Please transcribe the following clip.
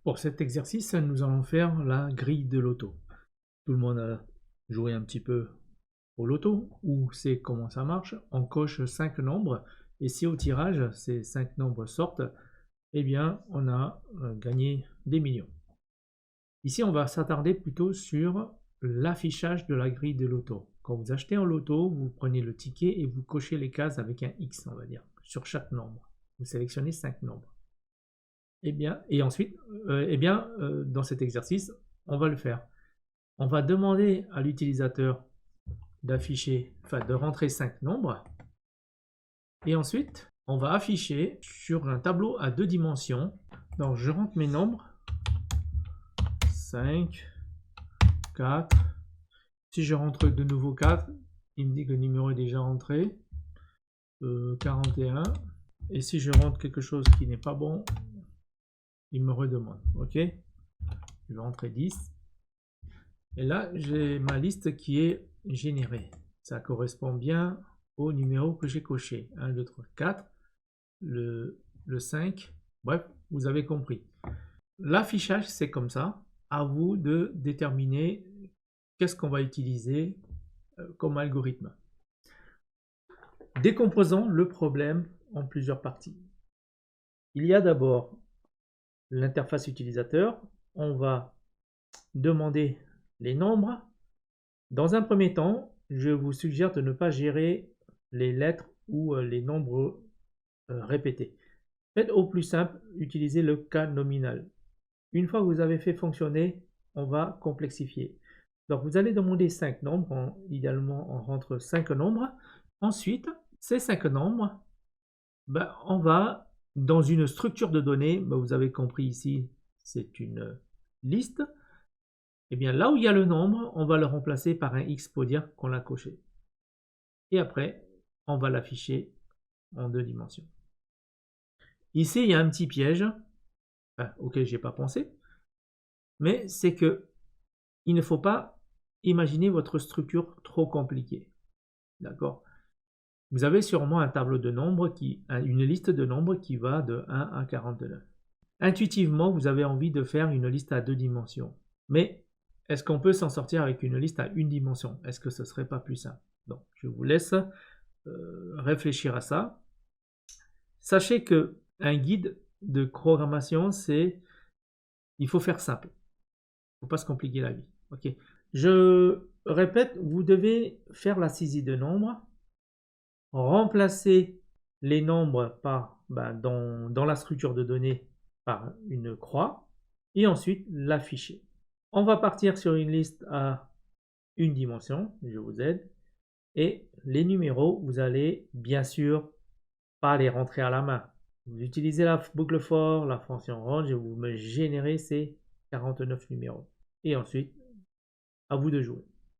Pour cet exercice, nous allons faire la grille de loto. Tout le monde a joué un petit peu au loto ou sait comment ça marche. On coche 5 nombres et si au tirage ces 5 nombres sortent, eh bien on a gagné des millions. Ici, on va s'attarder plutôt sur l'affichage de la grille de loto. Quand vous achetez un loto, vous prenez le ticket et vous cochez les cases avec un X, on va dire, sur chaque nombre. Vous sélectionnez 5 nombres. Eh bien, et ensuite, dans cet exercice, on va le faire. On va demander à l'utilisateur d'afficher, enfin de rentrer 5 nombres. Et ensuite, on va afficher sur un tableau à 2 dimensions. Donc, je rentre mes nombres. 5, 4. Si je rentre de nouveau 4, il me dit que le numéro est déjà rentré. 41. Et si je rentre quelque chose qui n'est pas bon, il me redemande. OK? Je vais rentrer 10. Et là, j'ai ma liste qui est générée. Ça correspond bien au numéro que j'ai coché. 1, 2, 3, 4. Le 5. Bref, vous avez compris. L'affichage, c'est comme ça. À vous de déterminer qu'est-ce qu'on va utiliser comme algorithme. Décomposons le problème en plusieurs parties. Il y a d'abord l'interface utilisateur. On va demander les nombres. Dans un premier temps, je vous suggère de ne pas gérer les lettres ou les nombres répétés. Faites au plus simple, utilisez le cas nominal. Une fois que vous avez fait fonctionner, on va complexifier. Donc vous allez demander 5 nombres, idéalement on rentre 5 nombres. Ensuite, ces 5 nombres, on va dans une structure de données, vous avez compris ici, c'est une liste. Et bien là où il y a le nombre, on va le remplacer par un X pour dire qu'on l'a coché. Et après, on va l'afficher en 2 dimensions. Ici, il y a un petit piège auquel je n'ai pas pensé, mais c'est que il ne faut pas imaginer votre structure trop compliquée. D'accord? Vous avez sûrement un tableau de nombres, une liste de nombres qui va de 1 à 49. Intuitivement, vous avez envie de faire une liste à 2 dimensions. Mais est-ce qu'on peut s'en sortir avec une liste à 1 dimension? Est-ce que ce ne serait pas plus simple? Donc, je vous laisse réfléchir à ça. Sachez que un guide de programmation, il faut faire simple. Il ne faut pas se compliquer la vie. Ok. Je répète, vous devez faire la saisie de nombres, remplacer les nombres dans la structure de données par une croix et ensuite l'afficher. On va partir sur une liste à 1 dimension, je vous aide, et les numéros, vous allez bien sûr pas les rentrer à la main. Vous utilisez la boucle for, la fonction range et vous me générez ces 49 numéros. Et ensuite, à vous de jouer.